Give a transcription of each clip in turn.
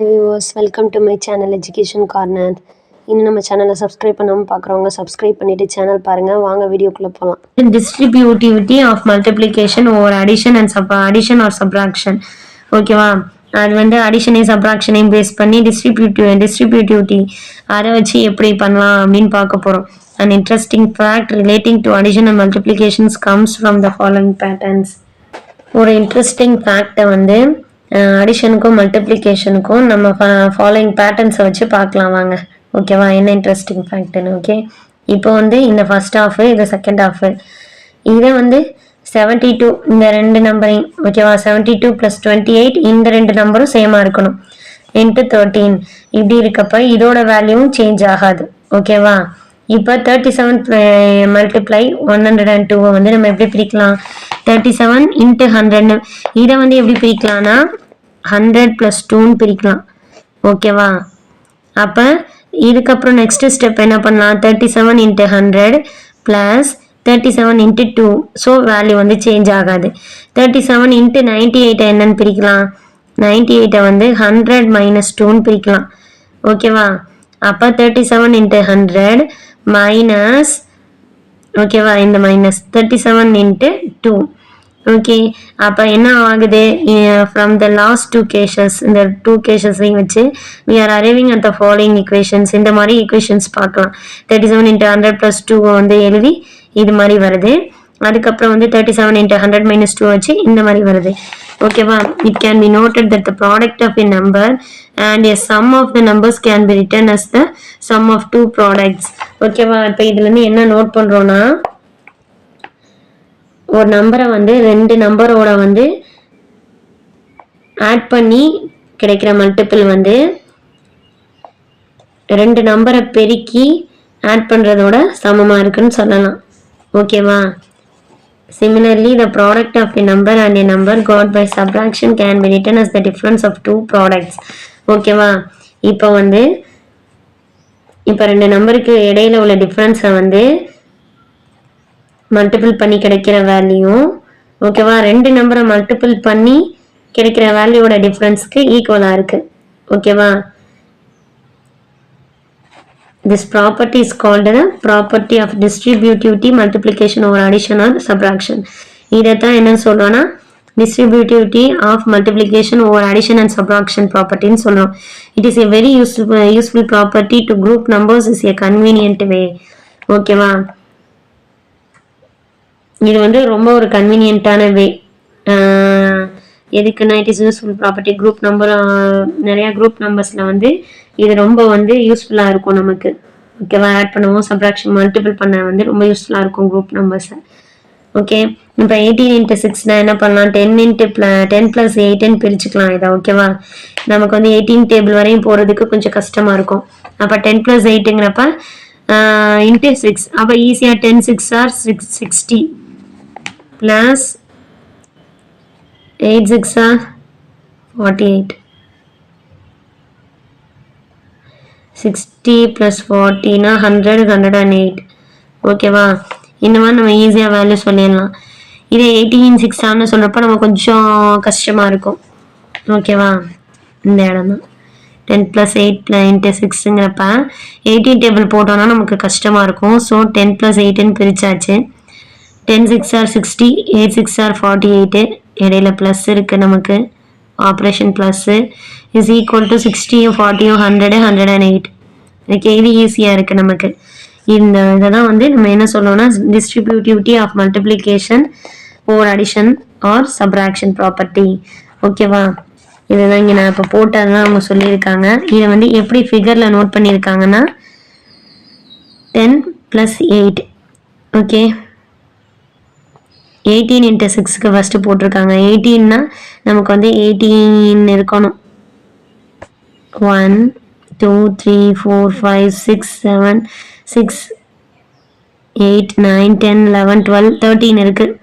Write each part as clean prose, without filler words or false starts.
Viewers welcome to my channel education corner. இன்னும் நம்ம சேனலை சப்ஸ்கிரைப் பண்ணாமல் பார்க்குறவங்க சப்ஸ்கிரைப் பண்ணிவிட்டு சேனல் பாருங்கள். வாங்க வீடியோக்குள்ளே போகலாம். Distributivity of multiplication over addition and addition or subtraction. ஓகேவா, அது வந்து அடிஷனையும் சப்ராக்ஷனையும் பேஸ் பண்ணி டிஸ்ட்ரிபியூட்டிவிட்டி அதை வச்சு எப்படி பண்ணலாம் அப்படின்னு பார்க்க போகிறோம். An interesting fact relating to addition and multiplications comes from the following patterns. ஒரு இன்ட்ரெஸ்டிங் ஃபேக்டை வந்து அடிஷனுக்கும் மல்டிப்ளிகேஷனுக்கும் நம்ம ஃபாலோயிங் பேட்டர்ன்ஸை வச்சு பார்க்கலாம் வாங்க. ஓகேவா, என்ன இன்ட்ரெஸ்டிங் ஃபேக்ட்னு. ஓகே, இப்போ வந்து இந்த ஃபர்ஸ்ட் ஹாஃப் இது செகண்ட் ஹாஃப் இதை வந்து 72 இந்த ரெண்டு நம்பரையும் ஓகேவா 72 + 28 இந்த ரெண்டு நம்பரும் சேமாக இருக்கணும் இன்ட்டு 13 இப்படி இருக்கப்ப இதோட வேல்யூவும் சேஞ்ச் ஆகாது. ஓகேவா, இப்போ 37 மல்டிப்ளை 102 வந்து நம்ம எப்படி பிரிக்கலாம்? 37 × 100 இதை வந்து எப்படி பிரிக்கலாம்னா 100 + 2ன்னு பிரிக்கலாம். ஓகேவா, அப்போ இதுக்கப்புறம் நெக்ஸ்ட் ஸ்டெப் என்ன பண்ணலாம்? 37 × 100 + 37 × 2. ஸோ வேல்யூ வந்து சேஞ்ச் ஆகாது. 37 × 98 என்னன்னு பிரிக்கலாம்? 98 வந்து 100 - 2ன்னு பிரிக்கலாம். ஓகேவா, அப்போ 37 × 100 மைனஸ் ஓகேவா இந்த மைனஸ் 37 × 2. ஓகே, அப்போ என்ன ஆகுது? ஃப்ரம் த லாஸ்ட் 2 கேசஸ் இந்த 2 கேசஸையும் வச்சு we are arriving at the following equations. இந்த மாதிரி ஈக்குவேஷன்ஸ் பார்க்கலாம். 37 × 100 + 2 வந்து எழுதி இது மாதிரி வருது. அதுக்கப்புறம் வந்து 37 × 100 - 2 வச்சு இந்த மாதிரி வருது. ஓகேவா, it can be noted that the product of a number and a sum of the numbers can be written as the sum of two products. ஓகேவா, இப்போ இதுலேருந்து என்ன நோட் பண்ணுறோன்னா ஒரு நம்பரை வந்து ரெண்டு நம்பரோட வந்து ஆட் பண்ணி கிடைக்கிற மல்டிபிள் வந்து ரெண்டு நம்பரை பெருக்கி ஆட் பண்ணுறதோட சமமாக இருக்குன்னு சொல்லலாம். ஓகேவா, similarly the product of a number and a number got by subtraction can be written as the difference of two products. ஓகேவா, இப்போ வந்து இப்போ ரெண்டு நம்பருக்கு இடையில உள்ள டிஃப்ரென்ஸை வந்து மல்டிபிள் பண்ணி கிடைக்கிற வேல்யூ ஓகேவா ரெண்டு நம்பரை மல்டிபிள் பண்ணி கிடைக்கிற வேல்யூவோட டிஃப்ரென்ஸ்க்கு ஈக்குவலாக இருக்குது. ஓகேவா, this property is called the property of distributivity multiplication over addition or subtraction. இதைத்தான் என்ன சொல்றோம்னா distributivity of multiplication over addition and subtraction property ன்னு சொல்றோம். It is a very useful property to group numbers is a convenient way. ஓகேவா, இது வந்து ரொம்ப ஒரு கன்வீனியன்ட்டான வே. எதுக்குன்னா it is useful property group number நிறையா குரூப் நம்பர்ஸில் வந்து இது ரொம்ப வந்து யூஸ்ஃபுல்லாக இருக்கும் நமக்கு. ஓகேவா, ஆட் பண்ணுவோம் சப்ராக்ஷன் மல்டிபிள் பண்ண வந்து ரொம்ப யூஸ்ஃபுல்லாக இருக்கும் குரூப் நம்பர்ஸை. ஓகே, இப்போ 18 × 6 என்ன பண்ணலாம்? 10 + 8ன்னு பிரிச்சுக்கலாம் இதை. ஓகேவா, நமக்கு வந்து 18 டேபிள் வரையும் போகிறதுக்கு கொஞ்சம் கஷ்டமாக இருக்கும். அப்போ 10 + 8ங்கிறப்ப × 6 அப்போ ஈஸியாக 10 × 6 = 60 plus 8 × 6 = 48. 60 + 40 னா 100 108. ஓகேவா, இந்த மாதிரி நம்ம ஈஸியாக வேல்யூ சொல்லிடலாம். இதே 18 × 6 சொல்கிறப்ப நம்ம கொஞ்சம் கஷ்டமாக இருக்கும். ஓகேவா, இந்த இடம் தான் 10 + 8 × 6ங்கிறப்ப 18 டேபிள் போட்டோம்னா நமக்கு கஷ்டமாக இருக்கும். ஸோ 10 + 8ன்னு பிரிச்சாச்சு. 10 × 6 = 60, 8 × 6 = 48. இடையில ப்ளஸ் இருக்குது நமக்கு operation plus is equal to 60, 40, 100, 108. Okay, இது ஈஸியாக இருக்குது நமக்கு. இந்த இதை தான் வந்து நம்ம என்ன சொல்லணும்னா distributivity of multiplication over addition or subtraction property. ஓகேவா, இதுதான் இங்கே நான் இப்போ போட்டதுதான் அவங்க சொல்லியிருக்காங்க. இதை வந்து எப்படி ஃபிகரில் நோட் பண்ணியிருக்காங்கன்னா 10 + 8. ஓகே, 18 × 6க்கு ஃபஸ்ட்டு போட்டிருக்காங்க. 18னா நமக்கு வந்து 18 இருக்கணும். 1 2 3 4 5 6 7 6 8 9 10 11 12 13 இருக்குது.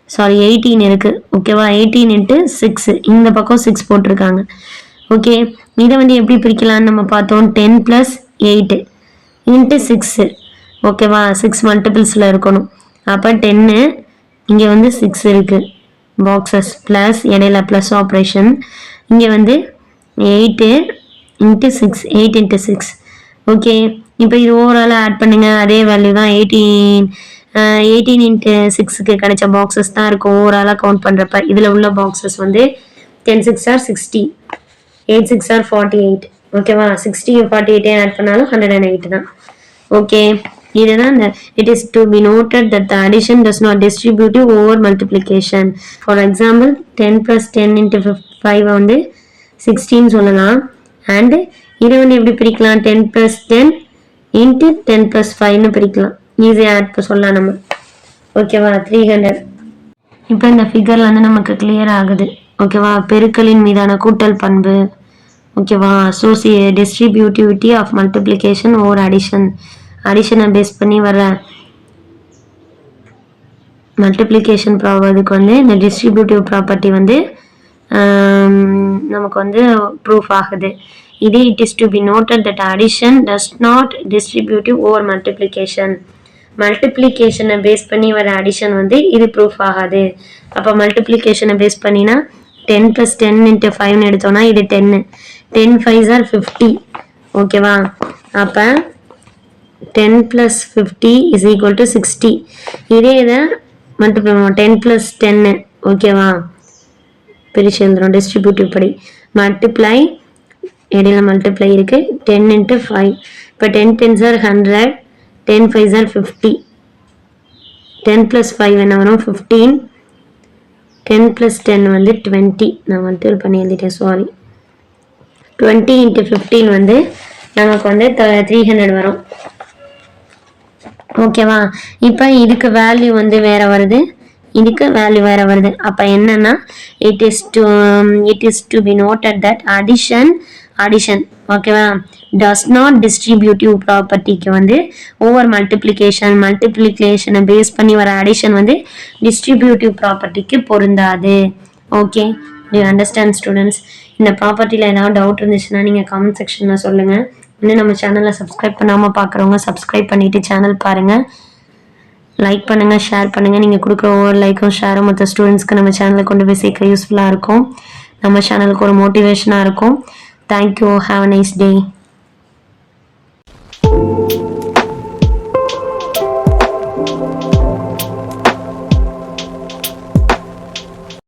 சாரி 18 இருக்குது. ஓகேவா, 18 × 6 இந்த பக்கம் 6 போட்டிருக்காங்க. ஓகே, இதை வந்து எப்படி பிரிக்கலான்னு நம்ம பார்த்தோம். 10 + 8 × 6. ஓகேவா, 6 மல்டிபிள்ஸில் இருக்கணும். அப்போ 10 இங்கே வந்து 6 இருக்குது பாக்ஸஸ் ப்ளஸ் இடையில ப்ளஸ் ஆப்ரேஷன். இங்கே வந்து 8 into 6, 8 into 6. ஓகே, இப்போ இது ஓவராலாக ஆட் பண்ணுங்க, அதே வேல்யூ தான் 18 into 6க்கு கிடைச்ச பாக்ஸஸ் தான் இருக்கும் ஓவராலாக கவுண்ட் பண்ணுறப்ப. இதில் உள்ள பாக்ஸஸ் வந்து 10 6 are 60, 8 6 are 48. ஓகேவா, 60 48 ஆட் பண்ணாலும் 108 தான். ஓகே, இதுதான் இந்த it is to be noted that the addition does not distribute over multiplication. For example, 10 plus 10 into 5 வந்து 16 சொல்லலாம். அண்ட் இதை வந்து எப்படி பிரிக்கலாம், 10 plus 10 into 10 plus 5ன்னு பிரிக்கலாம். ஈஸியாக ஆட் சொல்லலாம் நம்ம. ஓகேவா, 300. இப்போ இந்த ஃபிகர்ல வந்து நமக்கு கிளியர் ஆகுது. ஓகேவா, பெருக்கலின் மீதான கூட்டல் பண்பு. ஓகேவா, distributivity of multiplication over addition. அடிஷனை பேஸ் பண்ணி வர மல்டிப்ளிகேஷன் ப்ராப்பர்ட்டிக்கு வந்து இந்த டிஸ்ட்ரிபியூட்டிவ் ப்ராப்பர்ட்டி வந்து நமக்கு வந்து ப்ரூஃப் ஆகுது. இதே it is to be noted that addition does not distributive over multiplication. மல்டிப்ளிகேஷனை பேஸ் பண்ணி வர அடிஷன் வந்து இது ப்ரூஃப் ஆகாது. அப்போ மல்டிப்ளிகேஷனை பேஸ் பண்ணினா 10 plus 10 into 5ன்னு எடுத்தோம்னா இது 10, 10 5s are 50. ஓகேவா, அப்போ 10 plus 50 is equal to 60. இதே இதை மல்டிப்ளை பண்ணுவோம், 10 plus 10. ஓகேவா, பிரிச்சு எழுதுறோம் டிஸ்ட்ரிபியூட்டிவ் படி. மல்டிப்ளை, இடையில மல்டிப்ளை இருக்கு, 10 into 5. இப்போ 10 10s are 100, 10 5s are 50. 10 plus 5 என்ன வரும், 15. 10 plus 10 வந்து 20. நான் மல்டிபிள் பண்ணி எழுதிட்டேன், சாரி. 20 into 15 வந்து நமக்கு வந்து 300 வரும். ஓகேவா, இப்போ இதுக்கு வேல்யூ வந்து வேற வருது, இதுக்கு வேல்யூ வேற வருது. அப்போ என்னன்னா it is to be noted that addition ஓகேவா டஸ் நாட் டிஸ்ட்ரிபியூட்டிவ் ப்ராப்பர்ட்டிக்கு வந்து ஓவர் மல்டிப்ளிகேஷனை பேஸ் பண்ணி வர அடிஷன் வந்து டிஸ்ட்ரிபியூட்டிவ் ப்ராப்பர்ட்டிக்கு பொருந்தாது. Okay, you understand students? இந்த ப்ராப்பர்ட்டியில் ஏதாவது டவுட் இருந்துச்சுன்னா நீங்கள் கமெண்ட் செக்ஷனில் சொல்லுங்கள். இன்னும் நம்ம சேனலை சப்ஸ்கிரைப் பண்ணாமல் பார்க்குறவங்க சப்ஸ்கிரைப் பண்ணிவிட்டு சேனல் பாருங்கள், லைக் பண்ணுங்கள், ஷேர் பண்ணுங்கள். நீங்கள் கொடுக்குற ஒவ்வொரு லைக்கும் ஷேரும் மற்ற ஸ்டூடெண்ட்ஸ்க்கு நம்ம சேனலை கொண்டு போய் சேர்க்க யூஸ்ஃபுல்லாக இருக்கும். நம்ம சேனலுக்கு ஒரு மோட்டிவேஷனாக இருக்கும். Thank you. Have a nice day.